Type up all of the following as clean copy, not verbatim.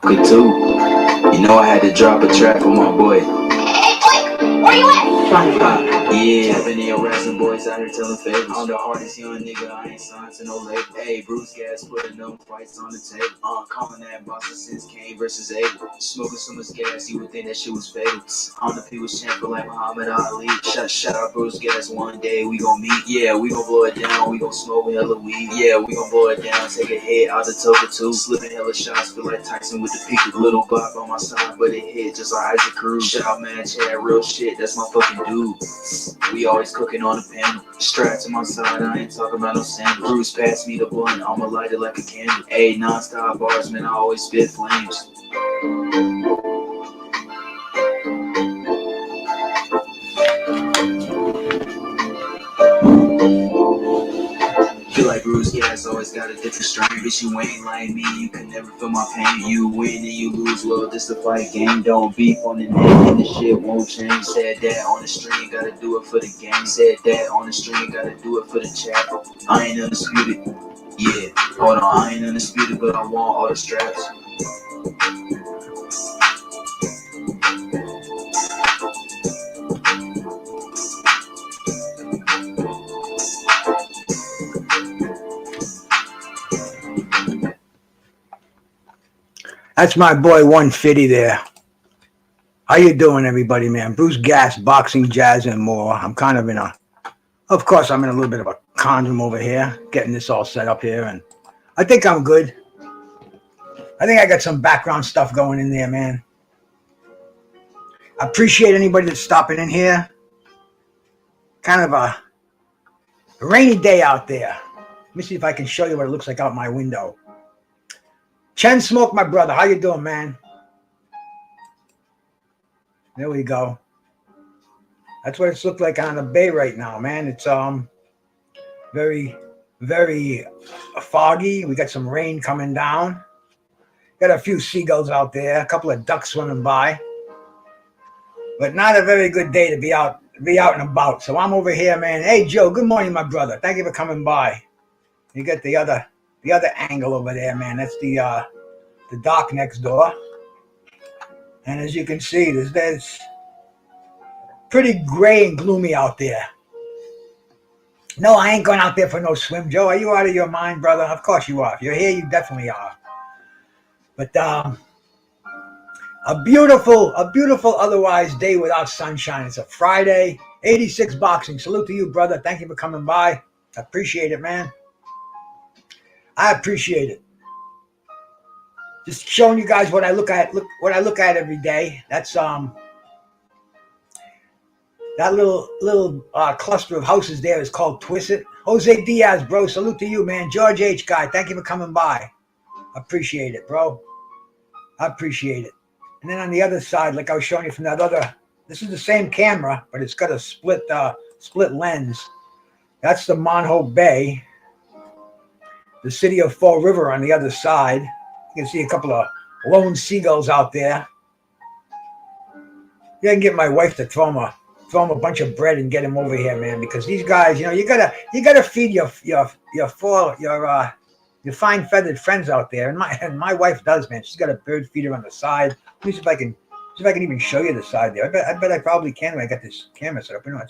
Good too. You know I had to drop a track for my boy. Hey, boy, where you at? Yeah, I've been here harassing boys out here telling favors. I'm the hardest young nigga, I ain't signed to no label. Hey, Bruce Gas putting them fights on the table. Calling that Boston since Kane versus Abel. Smoking so much gas, you would think that shit was fatal. I'm the people's champion like Muhammad Ali. Shout out Bruce Gas, one day we gon' meet. Yeah, we gon' blow it down, we gon' smoke hella weed. Yeah, we gon' blow it down, take a hit out the Toka too. Slipping hella shots, feel like Tyson with the peak. Little block on my side, but it hit just like Isaac Cruz. Shout out man, Chad, real shit, that's my fucking dude. We always cooking on the panel. Strapped to my side, I ain't talking about no sandals. Bruce passed me the blunt, I'ma light it like a candle. Ayy, non-stop bars, man, I always spit flames. Feel like Bruce Gas always got a different strain. Bitch, you ain't like me, you can never feel my pain. You win and you lose, well, this the fight game. Don't beef on the net and the shit won't change. Said that on the stream, gotta do it for the game. Said that on the stream, gotta do it for the chat. I ain't undisputed, yeah, hold on, I ain't undisputed, but I want all the straps. That's my boy 150 there. How you doing, everybody, man? Bruce Gas, boxing, jazz, and more. I'm kind of in of course, I'm in a little bit of a conundrum over here, getting this all set up here, and I think I'm good. I think I got some background stuff going in there, man. I appreciate anybody that's stopping in here. Kind of a rainy day out there. Let me see if I can show you what it looks like out my window. Chen Smoke, my brother. How you doing, man? There we go. That's what it's looked like on the bay right now, man. It's very, very foggy. We got some rain coming down. Got a few seagulls out there, a couple of ducks swimming by. But not a very good day to be out and about. So I'm over here, man. Hey Joe, good morning, my brother. Thank you for coming by. You got the other angle over there, man. That's the dock next door. And as you can see, there's pretty gray and gloomy out there. No, I ain't going out there for no swim, Joe. Are you out of your mind, brother? Of course you are. If you're here, you definitely are. But a beautiful otherwise day without sunshine. It's a Friday, 86 boxing. Salute to you, brother. Thank you for coming by. I appreciate it, man. I appreciate it. Just showing you guys what I look at. What I look at every day. That's that little cluster of houses there is called Twisted. Jose Diaz, bro. Salute to you, man. George H. guy. Thank you for coming by. I appreciate it, bro. I appreciate it. And then on the other side, like I was showing you from that other, this is the same camera, but it's got a split lens. That's the Monhoe Bay, the city of Fall River on the other side. You can see a couple of lone seagulls out there. You can get my wife to throw him a bunch of bread and get him over here, man, because these guys, you gotta feed your fine feathered friends out there, and my wife does, man. She's got a bird feeder on the side. Let me see if I can even show you the side there. I bet I probably can when I got this camera set up. You know,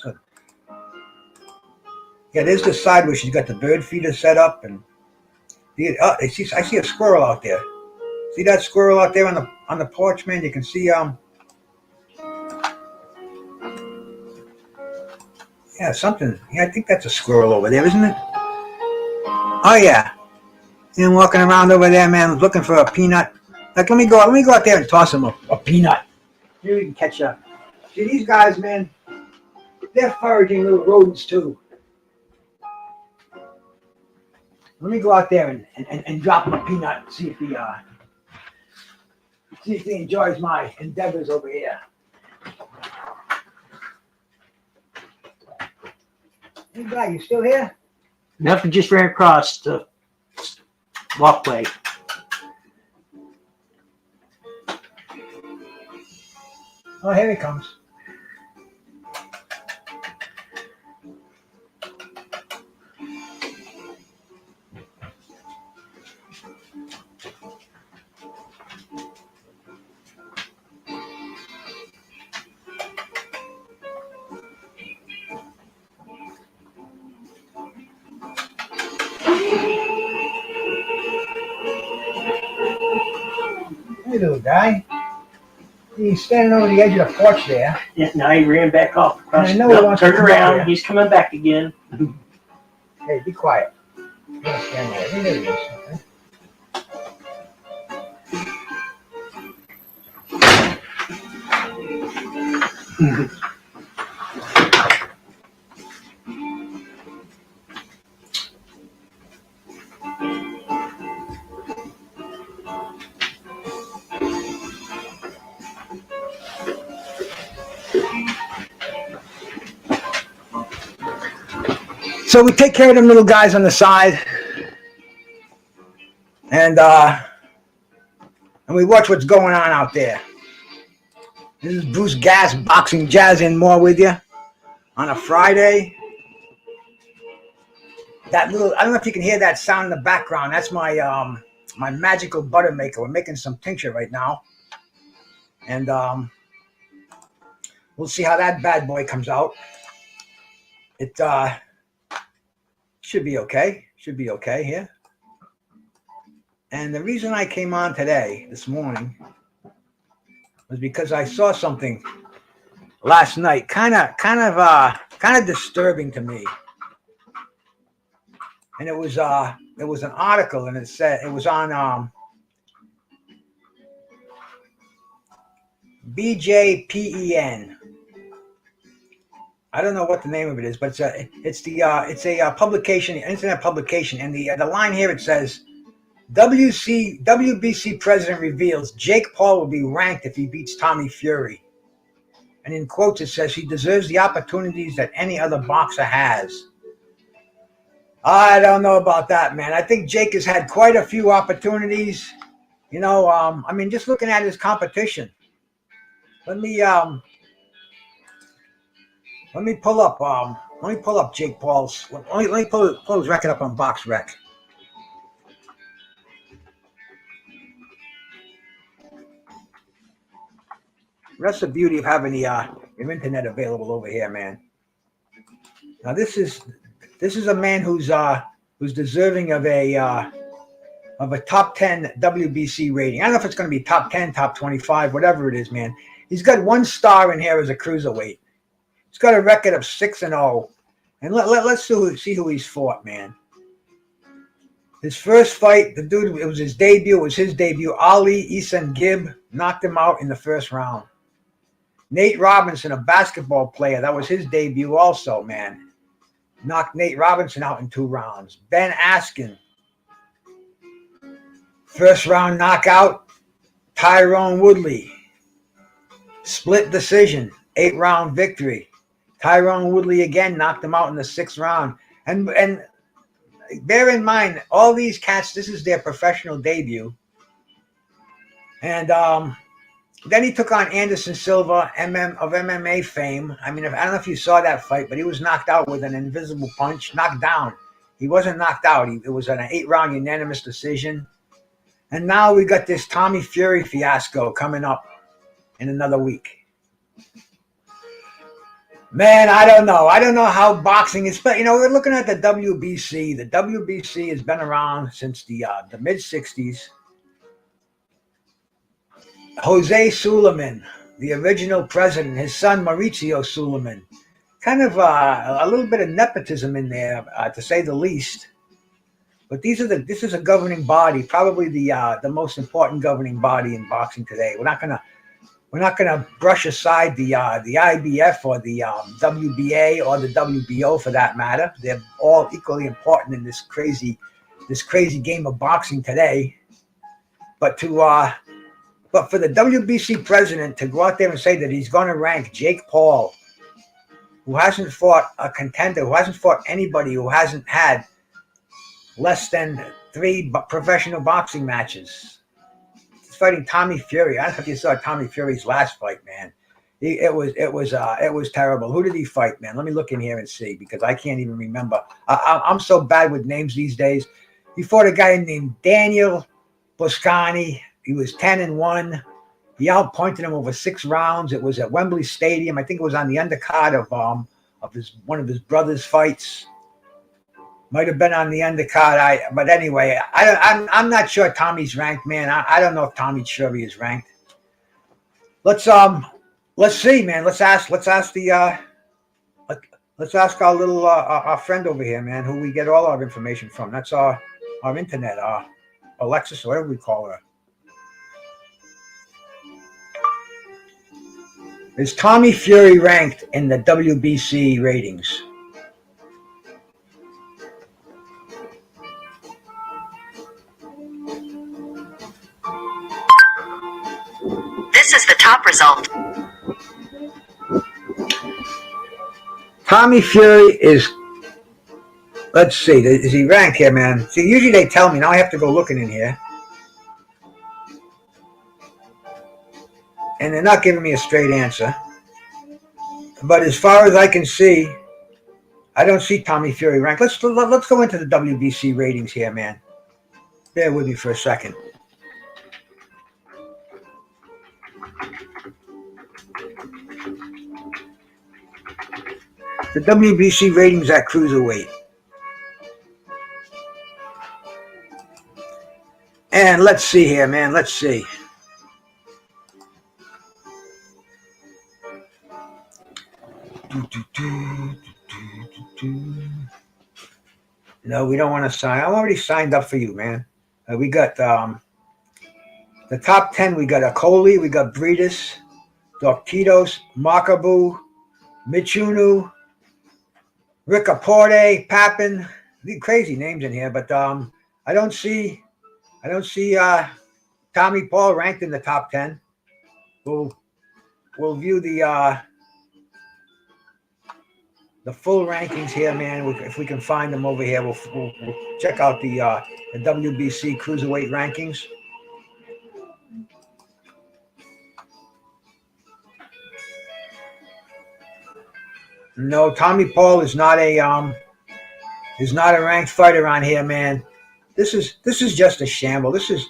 yeah, there's the side where she's got the bird feeder set up, and I see a squirrel out there. See that squirrel out there on the porch, man? You can see yeah, something. Yeah, I think that's a squirrel over there, isn't it? Oh yeah. And walking around over there, man, looking for a peanut. Like, let me go out there and toss him a peanut. Maybe we can catch up. See, these guys, man, they're foraging little rodents too. Let me go out there and drop him a peanut and see if he enjoys my endeavors over here. Hey, guy, you still here? Nothing, just ran across the walkway. Oh, here he comes. you do, guy? He's standing over the edge of the porch there. Yeah, now he ran back off across. And I know he wants to turn come around. out He's coming back again. Hey, be quiet. You gotta stand there. There he is. Okay? So we take care of them little guys on the side, and we watch what's going on out there. This is Bruce Gas Boxing Jazz in more with you on a Friday. That little, I don't know if you can hear that sound in the background. That's my my magical butter maker. We're making some tincture right now, and we'll see how that bad boy comes out. It should be okay. Should be okay here. And the reason I came on this morning, was because I saw something last night, kind of disturbing to me. And it was an article, and it said it was on BJPEN. I don't know what the name of it is, but it's a publication, internet publication, and the line here, it says, WBC president reveals Jake Paul will be ranked if he beats Tommy Fury. And in quotes, it says he deserves the opportunities that any other boxer has. I don't know about that, man. I think Jake has had quite a few opportunities. You know, I mean, just looking at his competition. Let me pull up Jake Paul's. Let me pull his record up on BoxRec. That's the beauty of having your internet available over here, man. Now this is a man who's deserving of a top 10 WBC rating. I don't know if it's going to be top 10, top 25, whatever it is, man. He's got 1 star in here as a cruiserweight. He's got a record of 6-0, and let's see who he's fought, man. His first fight, the dude, it was his debut. It was his debut. Ali Isangib knocked him out in the first round. Nate Robinson, a basketball player, that was his debut also, man. Knocked Nate Robinson out in 2 rounds. Ben Askren, first round knockout. Tyrone Woodley, split decision, 8-round victory. Tyrone Woodley again knocked him out in the 6th round. And bear in mind, all these cats, this is their professional debut. And then he took on Anderson Silva of MMA fame. I mean, I don't know if you saw that fight, but he was knocked out with an invisible punch. Knocked down. He wasn't knocked out. It was an 8-round unanimous decision. And now we got this Tommy Fury fiasco coming up in another week. Man, I don't know. I don't know how boxing is. But, you know, we're looking at the WBC. The WBC has been around since the mid-'60s. Jose Sulaiman, the original president, his son Mauricio Sulaiman. Kind of a little bit of nepotism in there, to say the least. But this is a governing body, probably the most important governing body in boxing today. We're not gonna brush aside the IBF or the WBA or the WBO for that matter. They're all equally important in this crazy game of boxing today. But for the WBC president to go out there and say that he's going to rank Jake Paul, who hasn't fought a contender, who hasn't fought anybody, who hasn't had less than 3 professional boxing matches. He's fighting Tommy Fury. I don't know if you saw Tommy Fury's last fight, man. It was terrible. Who did he fight, man? Let me look in here and see, because I can't even remember. I'm so bad with names these days. He fought a guy named Daniel Boscani. He was 10-1. He outpointed him over 6 rounds. It was at Wembley Stadium. I think it was on the undercard of one of his brother's fights. Might have been on the undercard. But anyway, I'm not sure Tommy's ranked, man. I don't know if Tommy Fury is ranked. Let's see, man. Let's ask the let's ask our little our friend over here, man, who we get all our information from. That's our internet, Alexis, whatever we call her. Is Tommy Fury ranked in the WBC ratings? This is the top result. Tommy Fury is, let's see, is he ranked here, man? See, usually they tell me. Now I have to go looking in here. And they're not giving me a straight answer. But as far as I can see, I don't see Tommy Fury ranked. Let's go into the WBC ratings here, man. Bear with me for a second. The WBC ratings at cruiserweight. And let's see here, man. Let's see. No, we don't want to sign. I'm already signed up for you, man. We got the top 10. We got Akoli, we got Breedis, Dorquitos, Makabu, Michunu, Riccaporte, Papin. These crazy names in here, but I don't see Tommy Paul ranked in the top 10. We'll view the full rankings here, man. If we can find them over here, we'll check out the WBC cruiserweight rankings. No, Tommy Paul is not a ranked fighter on here, man. This is just a shamble. This is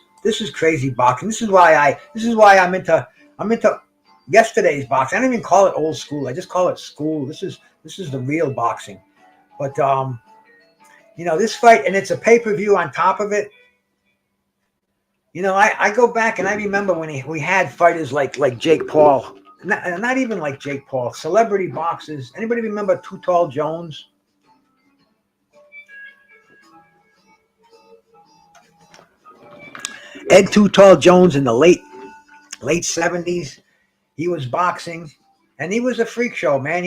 crazy boxing. This is why I'm into yesterday's boxing. I don't even call it old school. I just call it school. This is the real boxing. But this fight, and it's a pay-per-view on top of it. I go back and I remember when we had fighters like Jake Paul. Not even like Jake Paul. Celebrity boxers. Anybody remember Too Tall Jones? Ed Too Tall Jones in the late 70s. He was boxing, and he was a freak show, man.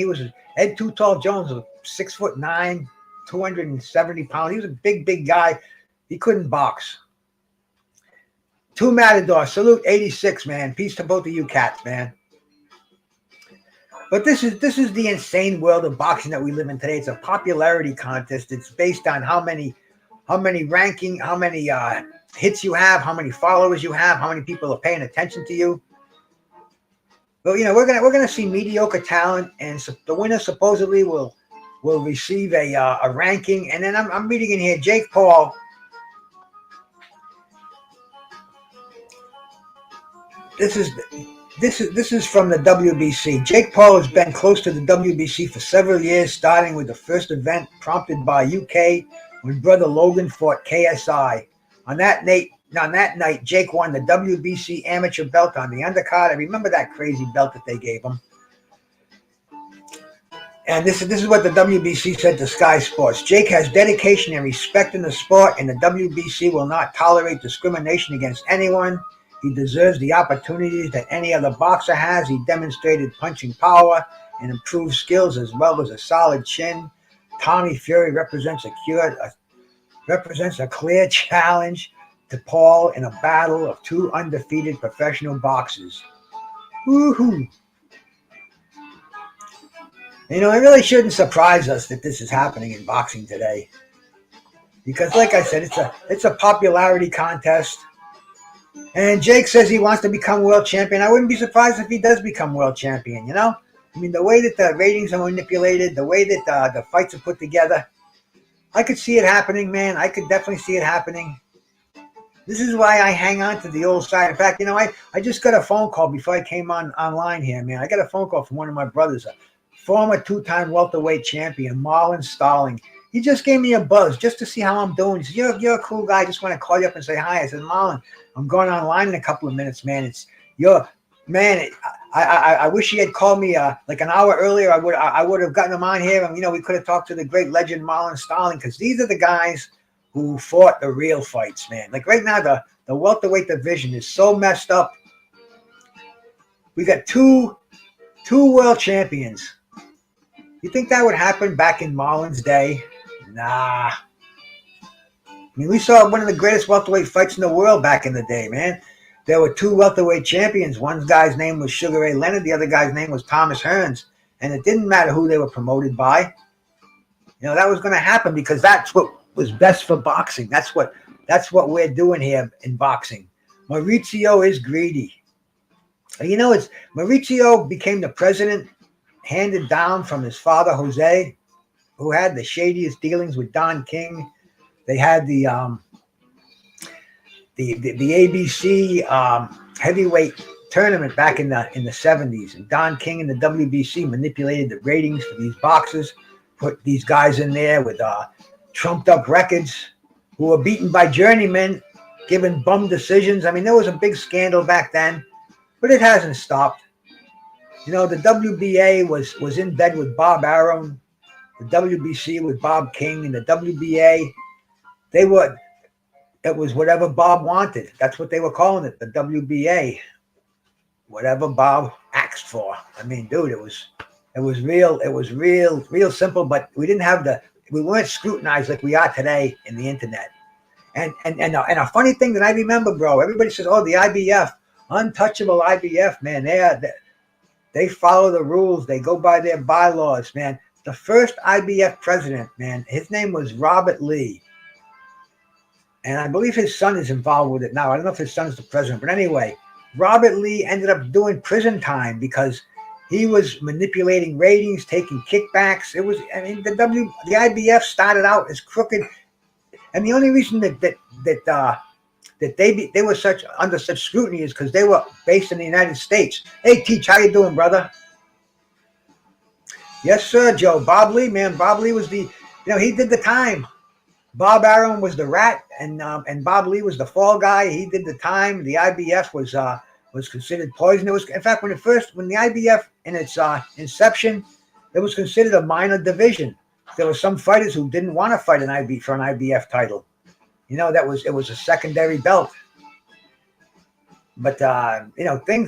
Ed Too Tall Jones was 6'9", 270 pounds. He was a big guy. He couldn't box. Two Matador, salute 86, man. Peace to both of you cats, man. But this is the insane world of boxing that we live in today. It's a popularity contest. It's based on how many hits you have, how many followers you have, how many people are paying attention to you. But we're gonna see mediocre talent, and the winner supposedly will receive a ranking. And then I'm reading in here, Jake Paul. This is from the WBC. Jake Paul has been close to the WBC for several years, starting with the first event prompted by UK when brother Logan fought KSI. On that night, Jake won the WBC amateur belt on the undercard. I remember that crazy belt that they gave him. And this is what the WBC said to Sky Sports. Jake has dedication and respect in the sport, and the WBC will not tolerate discrimination against anyone. He deserves the opportunities that any other boxer has. He demonstrated punching power and improved skills as well as a solid chin. Tommy Fury represents a clear challenge to Paul in a battle of two undefeated professional boxers. Woohoo! It really shouldn't surprise us that this is happening in boxing today. Because like I said, it's a popularity contest. And Jake says he wants to become world champion. I wouldn't be surprised if he does become world champion, I mean, the way that the ratings are manipulated, the way that the fights are put together, I could see it happening, man. I could definitely see it happening. This is why I hang on to the old side. In fact, I just got a phone call before I came online here, man. I got a phone call from one of my brothers, a former two-time welterweight champion, Marlon Starling. He just gave me a buzz just to see how I'm doing. He said, you're a cool guy. I just want to call you up and say hi. I said, Marlon, I'm going online in a couple of minutes, man. I wish he had called me like an hour earlier. I would have gotten him on here, and we could have talked to the great legend Marlon Starling, because these are the guys who fought the real fights, man. Like right now, the welterweight division is so messed up. We got two world champions. You think that would happen back in Marlon's day? Nah. I mean, we saw one of the greatest welterweight fights in the world back in the day, man. There were two welterweight champions. One guy's name was Sugar Ray Leonard. The other guy's name was Thomas Hearns. And it didn't matter who they were promoted by. That was going to happen because that's what was best for boxing. That's what we're doing here in boxing. Mauricio is greedy. Mauricio became the president, handed down from his father, Jose, who had the shadiest dealings with Don King. They had the ABC heavyweight tournament back in the 70s, and Don King and the WBC manipulated the ratings for these boxers, put these guys in there with trumped up records who were beaten by journeymen, given bum decisions. I mean, there was a big scandal back then, but it hasn't stopped. The WBA was in bed with Bob Arum, the WBC with Bob King, and the WBA, it was whatever Bob wanted. That's what they were calling it, the WBA. Whatever Bob asked for. I mean, dude, it was real simple, but we weren't scrutinized like we are today in the internet. And a funny thing that I remember, bro, everybody says, oh, the IBF, untouchable IBF, man, they follow the rules. They go by their bylaws, man. The first IBF president, man, his name was Robert Lee. And I believe his son is involved with it now. I don't know if his son's the president, but anyway, Robert Lee ended up doing prison time because he was manipulating ratings, taking kickbacks. The IBF started out as crooked, and the only reason that they were under such scrutiny is because they were based in the United States. Hey, Teach, how you doing, brother? Yes, sir, Joe. Bob Lee, man. Bob Lee was he did the time. Bob Arum was the rat, and Bob Lee was the fall guy. He did the time. The IBF was considered poison. It was, in fact, when the IBF in its inception, it was considered a minor division. There were some fighters who didn't want to fight for an IBF title. It was a secondary belt. But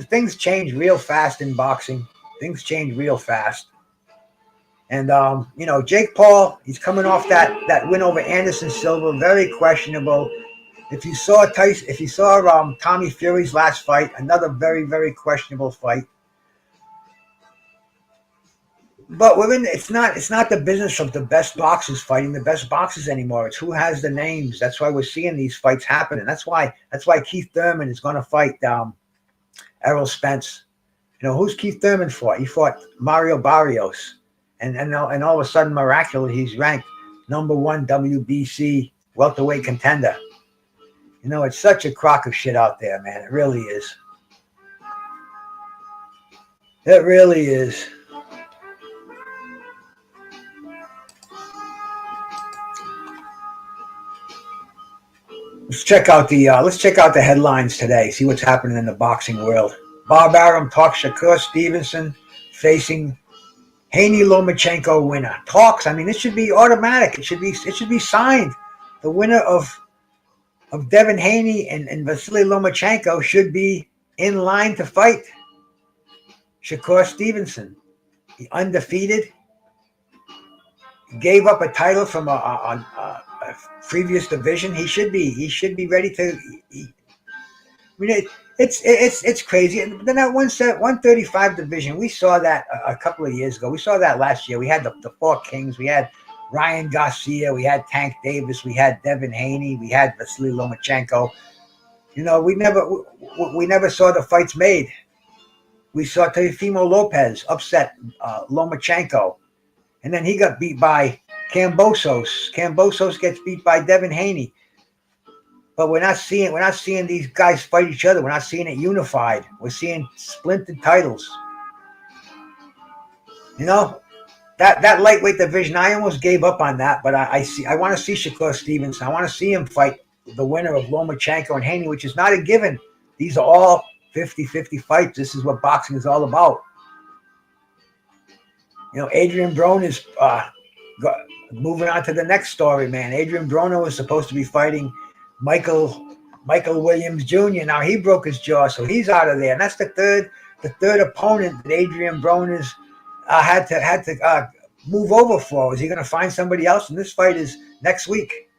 things change real fast in boxing. Things change real fast. And Jake Paul, he's coming off that win over Anderson Silva, very questionable. If you saw Tommy Fury's last fight, another very, very questionable fight. But it's not the business of the best boxers fighting the best boxers anymore. It's who has the names. That's why we're seeing these fights happen, and that's why Keith Thurman is going to fight Errol Spence. Who's Keith Thurman fought? He fought Mario Barrios. And all of a sudden, miraculously, he's ranked #1 WBC welterweight contender. It's such a crock of shit out there, man. It really is. It really is. Let's check out the headlines today. See what's happening in the boxing world. Bob Arum talks Shakur Stevenson facing Haney Lomachenko winner. Talks. I mean, it should be automatic. It should be signed. The winner of Devin Haney and Vasily Lomachenko should be in line to fight Shakur Stevenson. He undefeated. Gave up a title from a previous division. He should be ready to. It's crazy. And then that 135 division, we saw that a couple of years ago. We saw that last year. We had the four kings. We had Ryan Garcia. We had Tank Davis. We had Devin Haney. We had Vasily Lomachenko. We never saw the fights made. We saw Teofimo Lopez upset Lomachenko, and then he got beat by Kambosos. Kambosos gets beat by Devin Haney. But we're not seeing these guys fight each other. We're not seeing it unified. We're seeing splintered titles. That's that lightweight division, I almost gave up on that, but I want to see Shakur Stevenson. I want to see him fight the winner of Lomachenko and Haney, which is not a given. These are all 50-50 fights. This is what boxing is all about. You know, Adrian Broner is moving on to the next story, man. Adrian Broner was supposed to be fighting Michael Williams Jr. Now he broke his jaw, so he's out of there. And that's the third opponent that Adrian Broner's had to move over for. Is he going to find somebody else? And this fight is next week.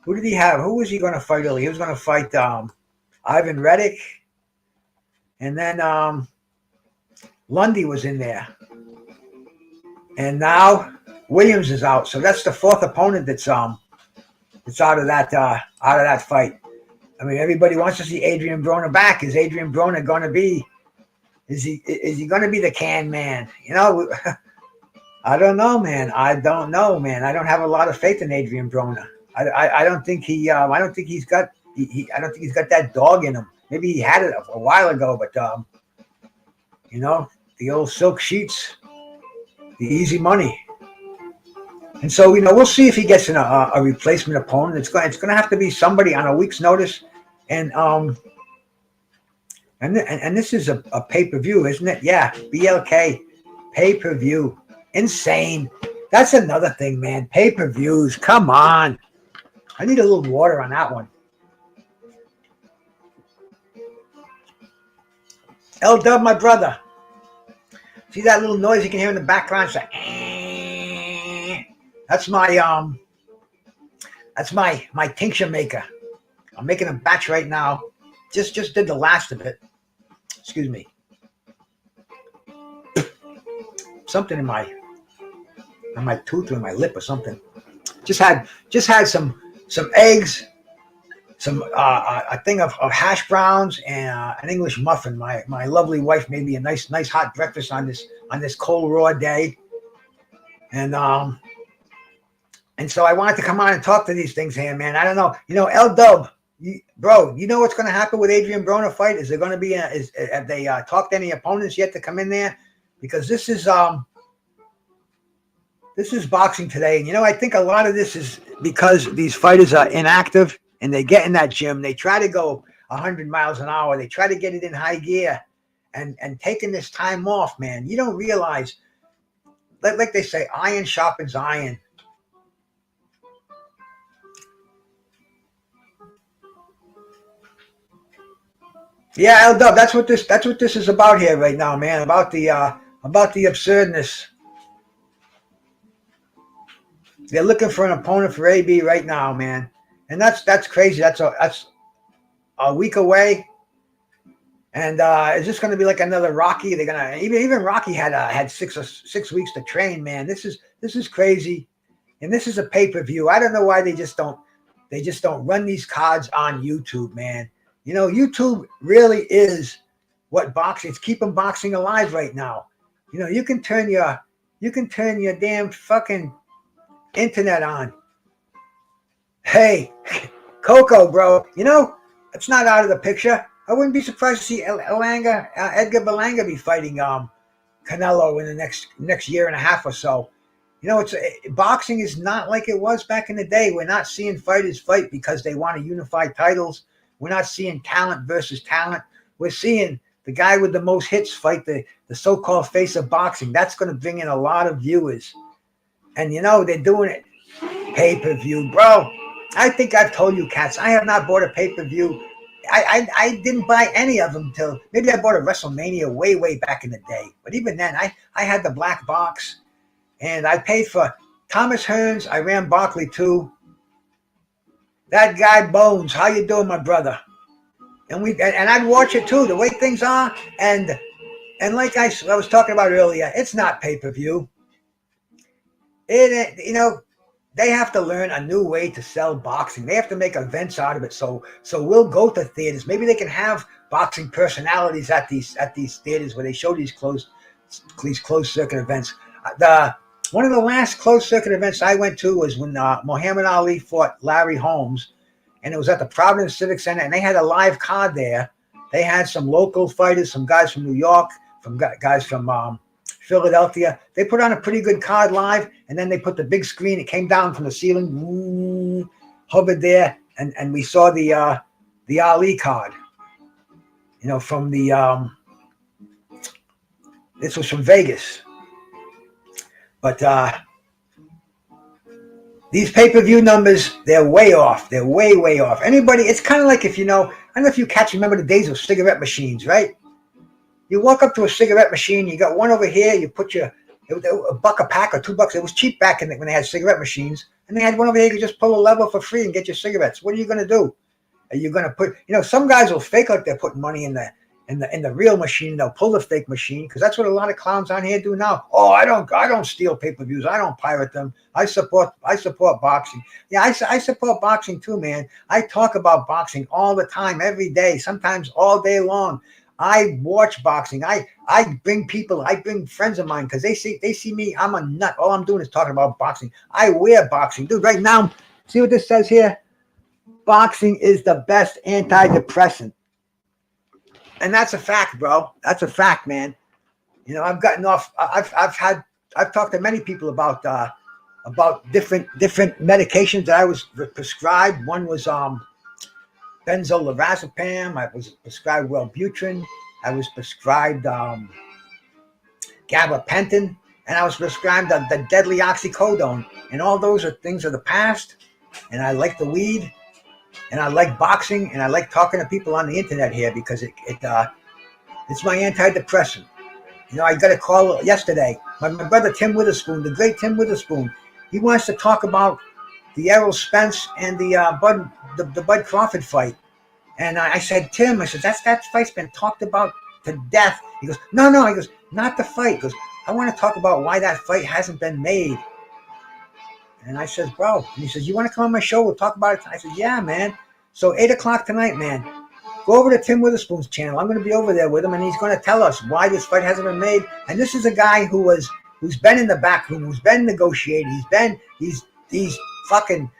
Who did he have? Who was he going to fight early? He was going to fight Ivan Reddick, and then Lundy was in there, and now Williams is out. So that's the fourth opponent that's out of that fight. I mean, everybody wants to see Adrian Broner back. Is Adrian Broner going to be? Is he going to be the can man? You know, I don't know, man. I don't know, man. I don't have a lot of faith in Adrian Broner. I don't think he's got that dog in him. Maybe he had it a while ago, but you know, the old silk sheets, the easy money. And so, you know, we'll see if he gets a replacement opponent. It's going to have to be somebody on a week's notice, and this is a pay-per-view, isn't it? Yeah, BLK pay-per-view, insane. That's another thing, man. Pay-per-views, come on. I need a little water on that one. L-Dub, my brother. See that little noise you can hear in the background? It's like, that's my tincture maker. I'm making a batch right now. Just did the last of it. Excuse me. Something in my tooth or in my lip or something. Just had some eggs, a thing of hash browns, and an English muffin. My lovely wife made me a nice hot breakfast on this cold raw day, and so I wanted to come on and talk to these things here, man. I don't know, you know, L-Dub, bro. You know what's going to happen with Adrian Broner fight? Is there going to be have they talked to any opponents yet to come in there? Because this is boxing today, and you know, I think a lot of this is because these fighters are inactive and they get in that gym. They try to go 100 miles an hour. They try to get it in high gear, and taking this time off, man. You don't realize, like they say, iron sharpens iron. Yeah, L-Dub, that's what this is about here right now, man. About the absurdness. They're looking for an opponent for AB right now, man, and that's crazy. That's a week away, and is this going to be like another Rocky? They're gonna even Rocky had 6 weeks to train, man. This is crazy, and this is a pay-per-view. I don't know why they just don't run these cards on YouTube, man. You know, YouTube really is what boxing. It's keeping boxing alive right now. You know, you can turn your damn fucking internet on. Hey, Coco, bro, you know, it's not out of the picture. I wouldn't be surprised to see Edgar Berlanga be fighting Canelo in the next year and a half or so. You know, boxing is not like it was back in the day. We're not seeing fighters fight because they want to unify titles. We're not seeing talent versus talent. We're seeing the guy with the most hits fight the so-called face of boxing. That's going to bring in a lot of viewers. And, you know, they're doing it pay-per-view. Bro, I think I've told you, cats, I have not bought a pay-per-view. I didn't buy any of them till maybe I bought a WrestleMania way back in the day. But even then, I had the black box. And I paid for Thomas Hearns. I ran Barkley, too. That guy Bones, how you doing, my brother? And I'd watch it, too, the way things are. And like I was talking about earlier, it's not pay-per-view. You know, they have to learn a new way to sell boxing. They have to make events out of it. So we'll go to theaters. Maybe they can have boxing personalities at these theaters where they show these closed circuit events. One of the last closed circuit events I went to was when Muhammad Ali fought Larry Holmes, and it was at the Providence Civic Center, and they had a live card there. They had some local fighters, some guys from New York, guys from Philadelphia. They put on a pretty good card live, and then they put the big screen. It came down from the ceiling, hovered there, and we saw the Ali card. You know, from the this was from Vegas, but these pay-per-view numbers, they're way off. They're way off. Anybody, it's kind of like if I don't know if you remember the days of cigarette machines, right? You walk up to a cigarette machine, you got one over here, you put a buck a pack or $2. It was cheap back when they had cigarette machines. And they had one over here, you could just pull a lever for free and get your cigarettes. What are you going to do? Are you going to put, some guys will fake like they're putting money in the real machine. They'll pull the fake machine because that's what a lot of clowns on here do now. Oh, I don't steal pay-per-views. I don't pirate them. I support boxing. Yeah, I support boxing too, man. I talk about boxing all the time, every day, sometimes all day long. I watch boxing. I bring friends of mine because they see me. I'm a nut. All I'm doing is talking about boxing. I wear boxing, dude. Right now, see what this says here? Boxing is the best antidepressant. And that's a fact, bro. That's a fact, man. I've gotten off. I've talked to many people about different medications that I was prescribed. One was benzodiazepam. I was prescribed Wellbutrin. I was prescribed gabapentin, and I was prescribed the deadly oxycodone. And all those are things of the past. And I like the weed. And I like boxing, and I like talking to people on the internet here because it's my antidepressant. I got a call yesterday. My brother Tim Witherspoon, the great Tim Witherspoon, he wants to talk about the Errol Spence and the Bud Crawford fight. And I said, Tim, that fight's been talked about to death. He goes, no. He goes, not the fight. He goes, I want to talk about why that fight hasn't been made. And I says, bro, and he says, you want to come on my show? We'll talk about it. I said, yeah, man. So 8:00 tonight, man, go over to Tim Witherspoon's channel. I'm going to be over there with him, and he's going to tell us why this fight hasn't been made. And this is a guy who's been in the back room, who's been negotiating. He's fucking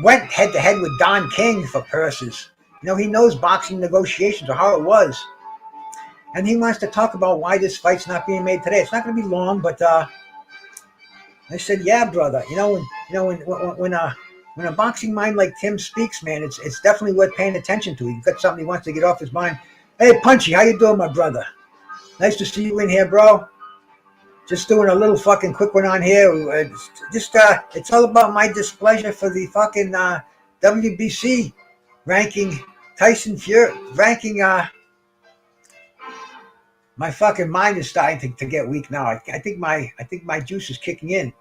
went head to head with Don King for purses. He knows boxing negotiations or how it was. And he wants to talk about why this fight's not being made today. It's not going to be long, but I said, yeah, brother. When a boxing mind like Tim speaks, man, it's definitely worth paying attention to. He's got something he wants to get off his mind. Hey, Punchy, how you doing, my brother? Nice to see you in here, bro. Just doing a little fucking quick one on here. It's all about my displeasure for the fucking WBC ranking Tyson Fury, ranking my fucking mind is starting to get weak now. I think my juice is kicking in.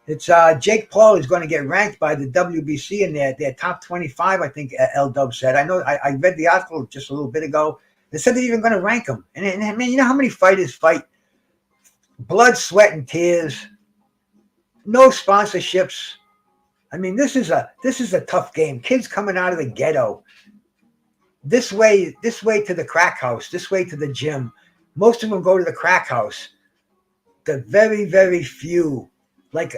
It's Jake Paul is going to get ranked by the WBC in their top 25. I think L-Dub said. I know. I read the article just a little bit ago. They said they're even going to rank him. And man, you know how many fighters fight blood, sweat, and tears, no sponsorships. I mean, this is a tough game. Kids coming out of the ghetto. This way to the crack house. This way to the gym. Most of them go to the crack house. The very, very few. Like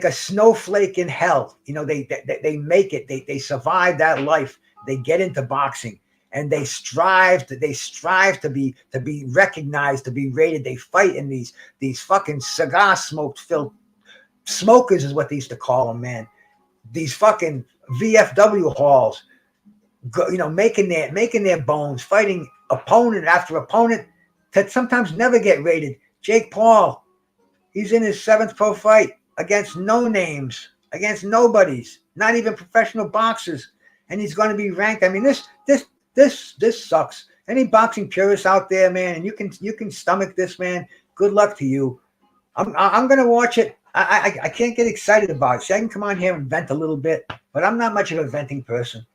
a snowflake in hell, they make it. They survive that life. They get into boxing, and they strive to be recognized, to be rated. They fight in these fucking cigar smoke filled smokers is what they used to call them, man. These fucking VFW halls, making their bones, fighting opponent after opponent that sometimes never get rated. Jake Paul. He's in his 7th pro fight against no names, against nobodies, not even professional boxers, and he's going to be ranked. I mean, this sucks. Any boxing purists out there, man, and you can stomach this, man. Good luck to you. I'm going to watch it. I can't get excited about it. See, I can come on here and vent a little bit, but I'm not much of a venting person.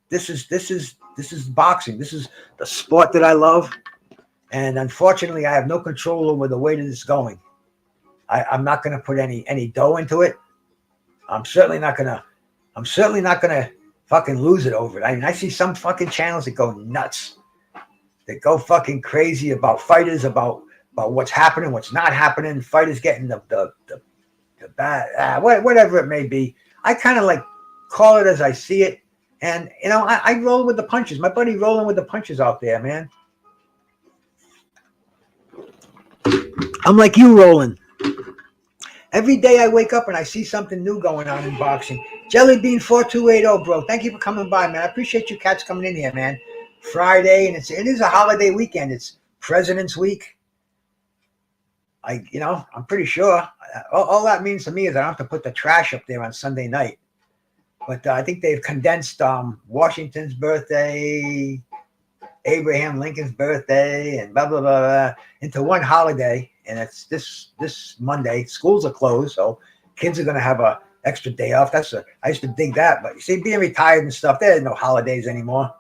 This is boxing. This is the sport that I love. And unfortunately, I have no control over the way that it's going. I'm not going to put any dough into it. I'm certainly not going to fucking lose it over it. I mean, I see some fucking channels that go nuts, that go fucking crazy about fighters, about what's happening, what's not happening, fighters getting the bad, whatever it may be. I kind of like call it as I see it. And, I roll with the punches. My buddy rolling with the punches out there, man. I'm like you, Roland. Every day I wake up and I see something new going on in boxing. Jellybean 4280, bro. Thank you for coming by, man. I appreciate you cats coming in here, man. Friday, and it is a holiday weekend. It's President's Week. I'm pretty sure. All that means to me is I don't have to put the trash up there on Sunday night. But I think they've condensed Washington's birthday, Abraham Lincoln's birthday, and blah, blah, blah, blah, into one holiday. And it's this Monday. Schools are closed, so kids are going to have a extra day off. I used to dig that. But you see, being retired and stuff, there's no holidays anymore.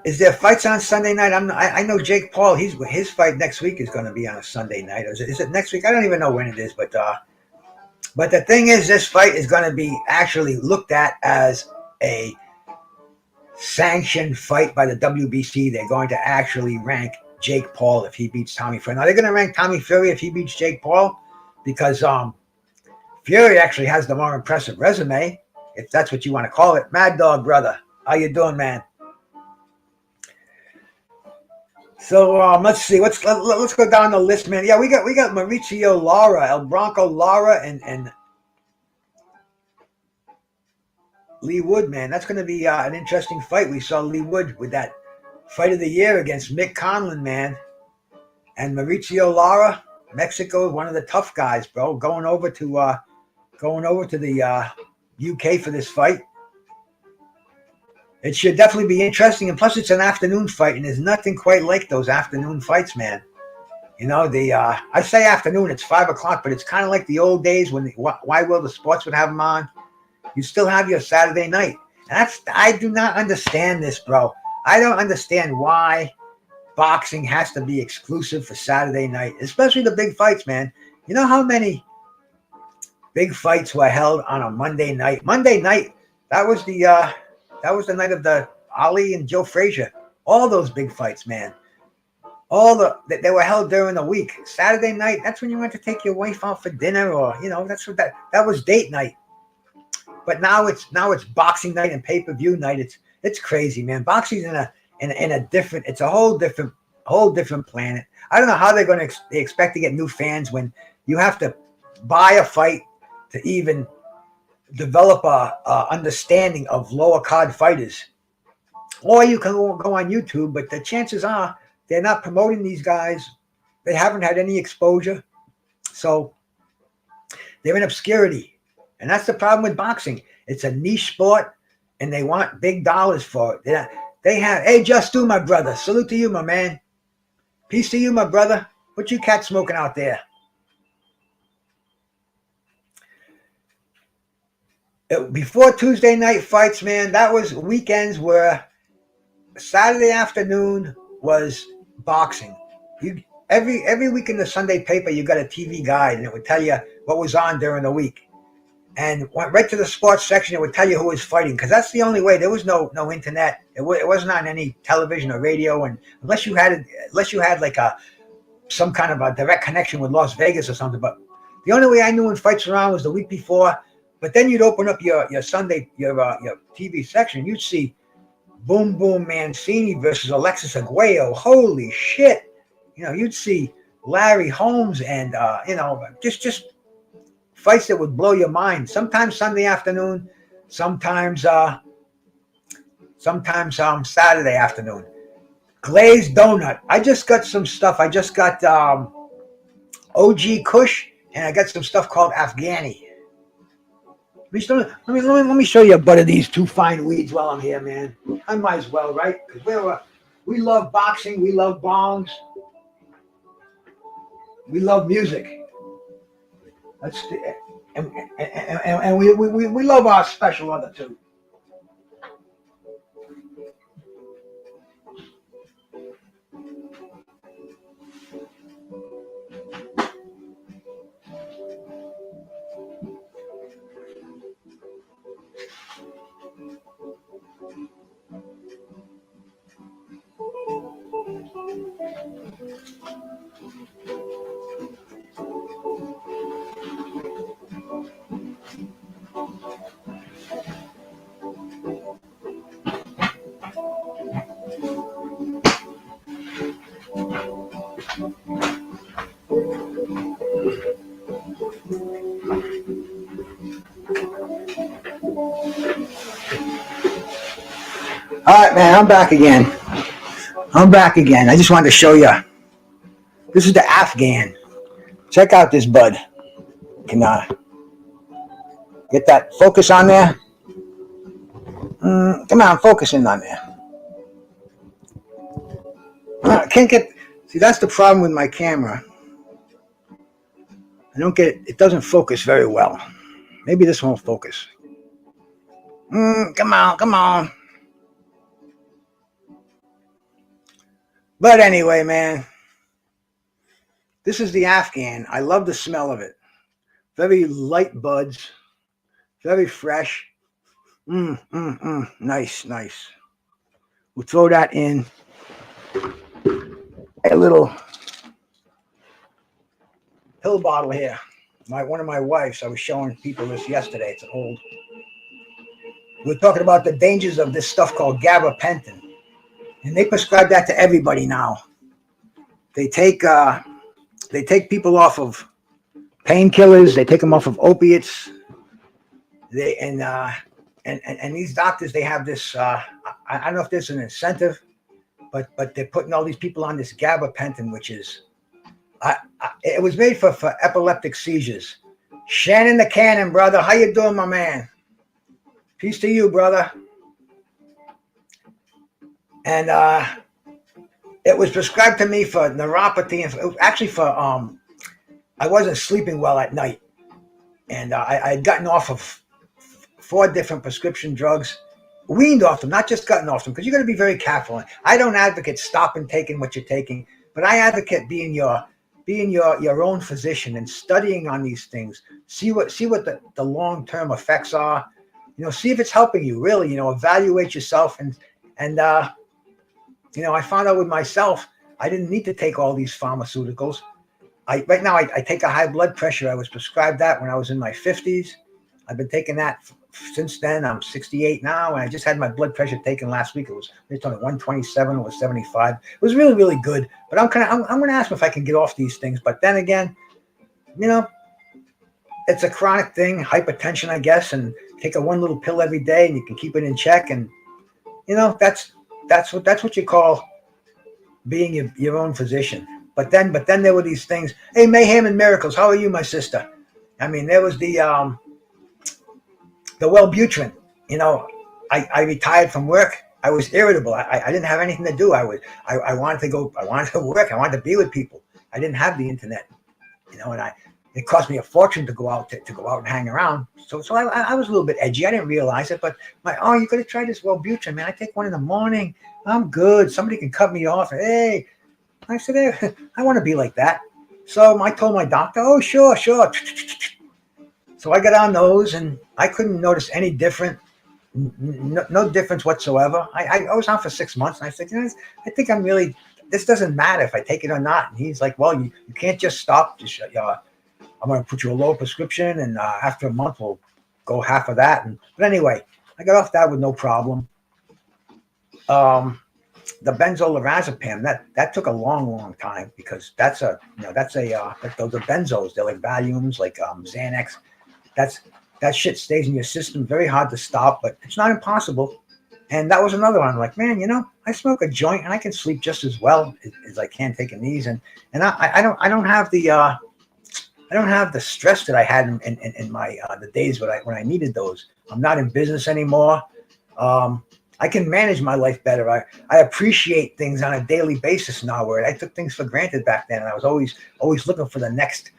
Is there fights on Sunday night? I know Jake Paul. His fight next week is going to be on a Sunday night. Or is it next week? I don't even know when it is. But the thing is, this fight is going to be actually looked at as a sanctioned fight by the WBC. They're going to actually rank Jake Paul if he beats Tommy Fury. Now they're going to rank Tommy Fury if he beats Jake Paul because Fury actually has the more impressive resume, if that's what you want to call it. Mad Dog, brother, how you doing, man? So let's see. Let's go down the list, man. Yeah, we got Mauricio Lara, El Bronco Lara, and Lee Wood, man. That's going to be an interesting fight. We saw Lee Wood with that fight of the year against Mick Conlan, man. And Mauricio Lara, Mexico, one of the tough guys, bro. Going over to the UK for this fight. It should definitely be interesting, and plus it's an afternoon fight, and there's nothing quite like those afternoon fights, man. You know, I say afternoon, it's 5 o'clock, but it's kind of like the old days when Why Will the Sports would have them on. You still have your Saturday night. And I do not understand this, bro. I don't understand why boxing has to be exclusive for Saturday night, especially the big fights, man. You know how many big fights were held on a Monday night? Monday night, that was the night of the Ali and Joe Frazier. All those big fights, man. They were held during the week. Saturday night, that's when you went to take your wife out for dinner, or that's what that was date night. But now it's boxing night and pay-per-view night. It's crazy, man. Boxing's in a different. It's a whole different planet. I don't know how they expect to get new fans when you have to buy a fight to even develop a understanding of lower card fighters. Or you can go on YouTube, but the chances are they're not promoting these guys. They haven't had any exposure. So they're in obscurity. And that's the problem with boxing. It's a niche sport, and they want big dollars for it. Hey, Just Do, my brother. Salute to you, my man. Peace to you, my brother. What you cat smoking out there? Before Tuesday night fights, man, that was weekends where Saturday afternoon was boxing. Every week in the Sunday paper, you got a TV guide, and it would tell you what was on during the week. And went right to the sports section. It would tell you who was fighting, because that's the only way. There was no internet. It wasn't on any television or radio, and unless you had like some kind of a direct connection with Las Vegas or something. But the only way I knew when fights were on was the week before. But then you'd open up your Sunday your TV section. You'd see Boom Boom Mancini versus Alexis Aguayo. Holy shit! You'd see Larry Holmes and just fights that would blow your mind. Sometimes Sunday afternoon, sometimes Saturday afternoon. Glazed donut. I just got some stuff. I just got OG Kush, and I got some stuff called Afghani. Let me show you a butt of these two fine weeds while I'm here, man. I might as well, right? Because we love boxing, we love bongs, we love music. And we love our special other two. All right, man, I'm back again. I just wanted to show you. This is the Afghan. Check out this bud. Can get that focus on there? Come on, focusing on there. I can't get. See, that's the problem with my camera. I don't get. It doesn't focus very well. Maybe this won't focus. Come on. But anyway, man, this is the Afghan. I love the smell of it. Very light buds, very fresh. Nice. We'll throw that in a little pill bottle here. One of my wives, I was showing people this yesterday. It's an old. We're talking about the dangers of this stuff called gabapentin. And they prescribe that to everybody now. They take people off of painkillers. They take them off of opiates. And these doctors, they have this. I don't know if there's an incentive, but they're putting all these people on this gabapentin, which is, it was made for epileptic seizures. Shannon the Cannon, brother, how you doing, my man? Peace to you, brother. And it was prescribed to me for neuropathy, and actually for I wasn't sleeping well at night, and I had gotten off of 4 different prescription drugs, weaned off them, not just gotten off them, because you're going to be very careful. I don't advocate stopping taking what you're taking, but I advocate being your own physician and studying on these things. See what the long-term effects are. See if it's helping you. Really, evaluate yourself and I found out with myself, I didn't need to take all these pharmaceuticals. Right now, I take a high blood pressure. I was prescribed that when I was in my 50s. I've been taking that since then. I'm 68 now, and I just had my blood pressure taken last week. It was 127. It was 75. It was really, really good. But I'm going to ask them if I can get off these things. But then again, it's a chronic thing, hypertension, I guess, and take one little pill every day, and you can keep it in check. And that's what you call being your own physician. But then there were these things. Hey, Mayhem and Miracles, how are you, my sister? I mean, there was the Wellbutrin. I retired from work. I was irritable. I didn't have anything to do. I wanted to go. I wanted to work. I wanted to be with people. I didn't have the internet. And it cost me a fortune to go out and hang around. So I was a little bit edgy. I didn't realize it, but you could have tried this Wellbutrin, man. I take one in the morning. I'm good. Somebody can cut me off. Hey, I said, hey, I want to be like that. So I told my doctor, oh, sure. So I got on those, and I couldn't notice any different, no difference whatsoever. I was on for 6 months, and I said, I think I'm really. This doesn't matter if I take it or not. And he's like, well, you can't just stop. I'm going to put you a low prescription, and after a month, we'll go half of that. But anyway, I got off that with no problem. The benzodiazepam, that took a long time, because those are benzos. They're like Valiums, like Xanax. That shit stays in your system. Very hard to stop, but it's not impossible. And that was another one. I'm like, man, I smoke a joint and I can sleep just as well as I can taking these. And I don't have the stress that I had in my the days when I needed those. I'm not in business anymore. I can manage my life better. I appreciate things on a daily basis now, where I took things for granted back then, and I was always looking for the next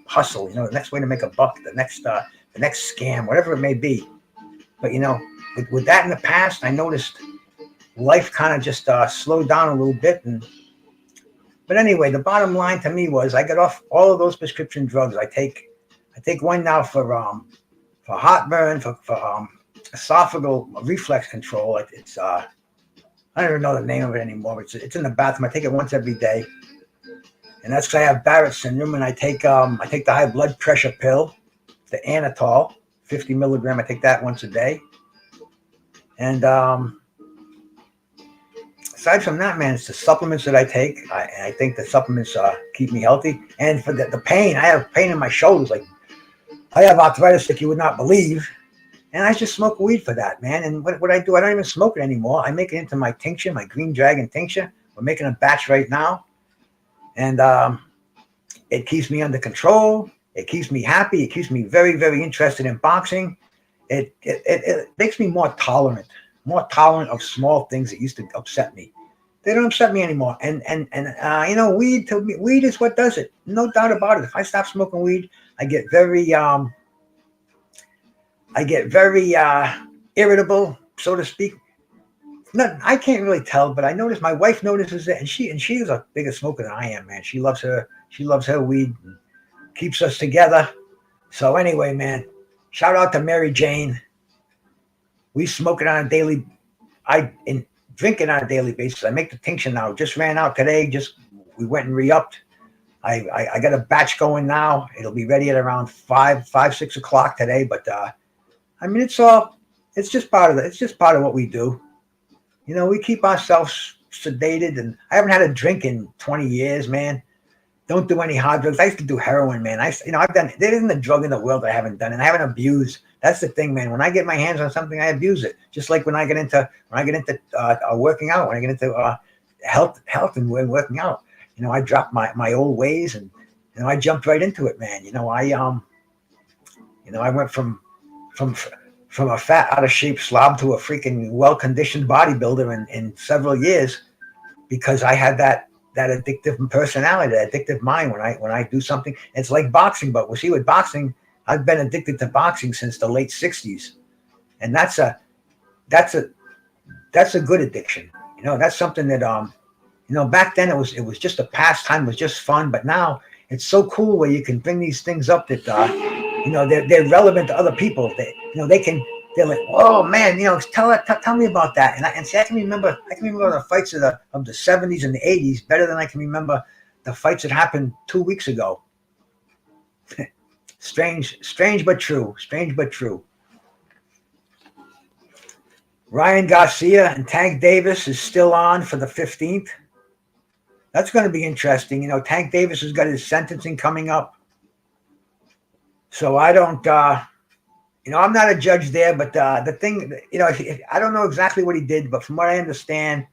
hustle, the next way to make a buck, the next scam, whatever it may be. But with that in the past, I noticed life kind of just slowed down a little bit. But anyway, the bottom line to me was I got off all of those prescription drugs. I take one now for heartburn, for esophageal reflex control. It's I don't even know the name of it anymore. It's in the bathroom. I take it once every day, and that's because I have Barrett's syndrome. And I take the high blood pressure pill, the Anatol, 50 milligram. I take that once a day, and aside from that, man, it's the supplements that I take. I think the supplements keep me healthy. And for the pain, I have pain in my shoulders. Like I have arthritis like you would not believe. And I just smoke weed for that, man. And what I do, I don't even smoke it anymore. I make it into my tincture, my green dragon tincture. We're making a batch right now. And it keeps me under control. It keeps me happy. It keeps me very, very interested in boxing. It makes me more tolerant of small things that used to upset me. They don't upset me anymore. And weed to me, weed is what does it. No doubt about it. If I stop smoking weed, I get very irritable, so to speak. I can't really tell, but I notice my wife notices it, and she is a bigger smoker than I am, man. She loves her weed, and keeps us together. So anyway, man, shout out to Mary Jane. We smoke it on a daily. Drink it on a daily basis. I make the tincture now. Just ran out today. We went and re-upped. I got a batch going now. It'll be ready at around 6 o'clock today. But I mean, it's just part of it. It's just part of what we do. You know, we keep ourselves sedated, and I haven't had a drink in 20 years, man. Don't do any hard drugs. I used to do heroin, man. There isn't a drug in the world that I haven't done, and I haven't abused. That's the thing, man. When I get my hands on something, I abuse it. Just like when I get into working out, when I get into health and working out, I dropped my old ways, and I jumped right into it, man. I went from a fat, out of shape slob to a freaking well-conditioned bodybuilder in several years, because I had that addictive personality, that addictive mind. When I do something, it's like boxing. But we'll see, with boxing, I've been addicted to boxing since the late 60s, and that's a good addiction. That's something that back then it was just a pastime, it was just fun. But now it's so cool where you can bring these things up that they're relevant to other people. They're like, oh man, tell me about that. And see, I can remember the fights of the 70s and the 80s better than I can remember the fights that happened 2 weeks ago. Strange but true. Ryan Garcia and Tank Davis is still on for the 15th. That's going to be interesting. Tank Davis has got his sentencing coming up. So I don't, I'm not a judge there, but the thing, I don't know exactly what he did, but from what I understand,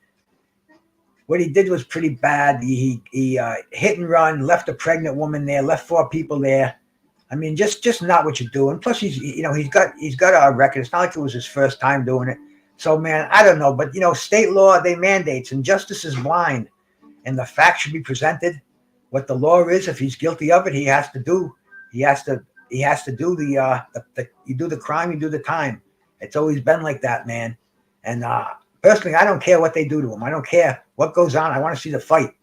what he did was pretty bad. He hit and run, left a pregnant woman there, left 4 people there. I mean, just not what you do. And plus, he's got a record. It's not like it was his first time doing it. So, man, I don't know. But, state law, they mandates, and justice is blind. And the facts should be presented. What the law is, if he's guilty of it, he has to do the you do the crime, you do the time. It's always been like that, man. And personally, I don't care what they do to him. I don't care what goes on. I want to see the fight.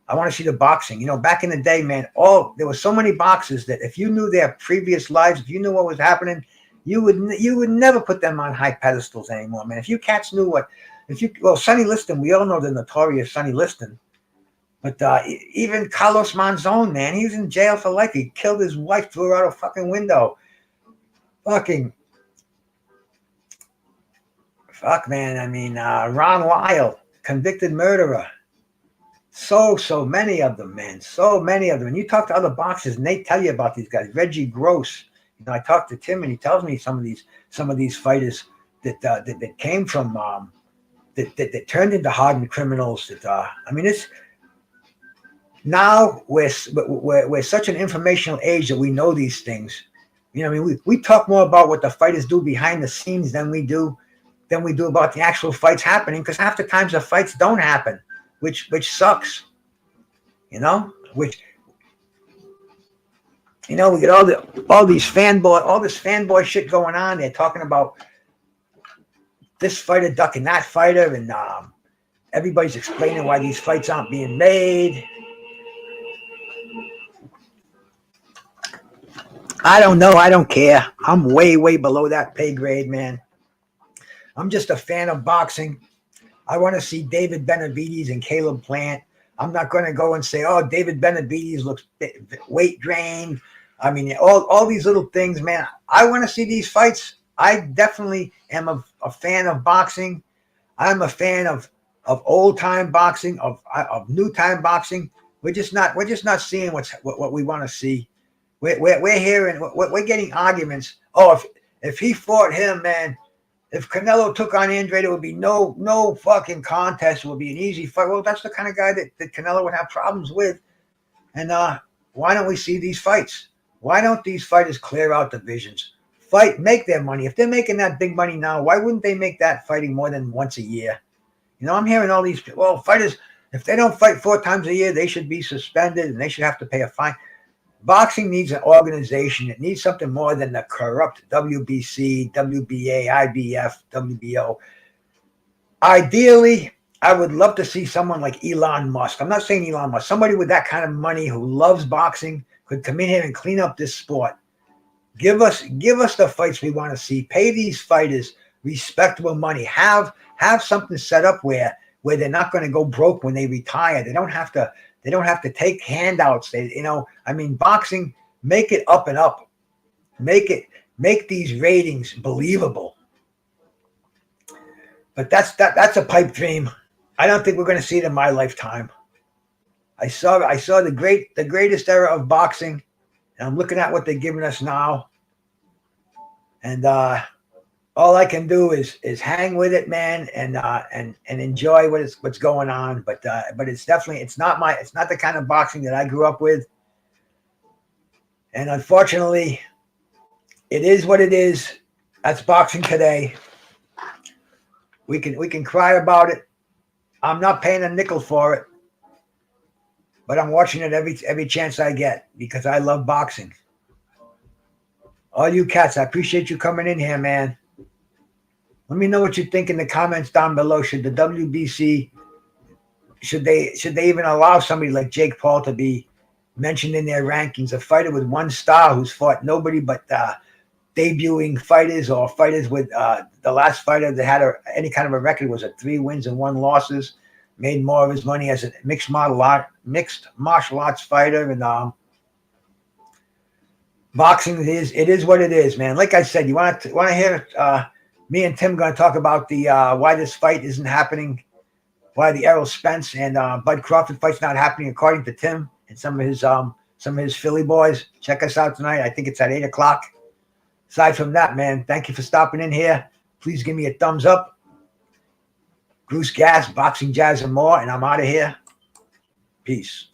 I want to see the boxing. Back in the day, man, there were so many boxers that if you knew their previous lives, if you knew what was happening, you would never put them on high pedestals anymore, man. If you cats knew Sonny Liston, we all know the notorious Sonny Liston. But even Carlos Monzon, man, he was in jail for life. He killed his wife, threw her out a fucking window. Fuck, man. I mean, Ron Lyle, convicted murderer. So many of them, man. So many of them. And you talk to other boxers, and they tell you about these guys. Reggie Gross. I talked to Tim, and he tells me some of these fighters that came from that turned into hardened criminals. It's. Now we're such an informational age that we know these things. We talk more about what the fighters do behind the scenes than we do about the actual fights happening, because half the times the fights don't happen, which sucks. We get all this fanboy shit going on. They're talking about this fighter ducking that fighter, and everybody's explaining why these fights aren't being made. I don't know. I don't care. I'm way, way below that pay grade, man. I'm just a fan of boxing. I want to see David Benavidez and Caleb Plant. I'm not going to go and say, oh, David Benavidez looks weight drained. I mean, all these little things, man. I want to see these fights. I definitely am a fan of boxing. I'm a fan of of old time boxing, of new time boxing. We're just not seeing what we want to see. We're hearing, we're getting arguments. Oh, if he fought him, man, if Canelo took on Andre, there would be no fucking contest. It would be an easy fight. Well, that's the kind of guy that Canelo would have problems with. And why don't we see these fights? Why don't these fighters clear out divisions? Fight, make their money. If they're making that big money now, why wouldn't they make that fighting more than once a year? You know, I'm hearing all these, well, fighters, if they don't fight 4 times a year, they should be suspended and they should have to pay a fine. Boxing needs an organization. It needs something more than the corrupt WBC, WBA, IBF, WBO. Ideally, I would love to see someone like Elon Musk. I'm not saying Elon Musk. Somebody with that kind of money who loves boxing could come in here and clean up this sport. Give us the fights we want to see. Pay these fighters respectable money. Have something set up where they're not going to go broke when they retire. They don't have to take handouts. Boxing, make it up and up. Make these ratings believable. But that's a pipe dream. I don't think we're going to see it in my lifetime. I saw the greatest era of boxing, and I'm looking at what they're giving us now. And all I can do is hang with it, man, and enjoy what's going on. But it's not the kind of boxing that I grew up with. And unfortunately, it is what it is. That's boxing today. We can cry about it. I'm not paying a nickel for it, but I'm watching it every chance I get because I love boxing. All you cats, I appreciate you coming in here, man. Let me know what you think in the comments down below. Should the WBC, should they even allow somebody like Jake Paul to be mentioned in their rankings? A fighter with 1 star who's fought nobody but debuting fighters or fighters with the last fighter that had any kind of a record was 3 wins and 1 losses. Made more of his money as a mixed martial arts fighter. And boxing it is what it is, man. Like I said, you want to hear me and Tim going to talk about the why this fight isn't happening, why the Errol Spence and Bud Crawford fight's not happening according to Tim and some of his Philly boys. Check us out tonight. I think it's at 8:00. Aside from that, man, thank you for stopping in here. Please give me a thumbs up. Bruce Gas, Boxing Jazz, and more, and I'm out of here. Peace.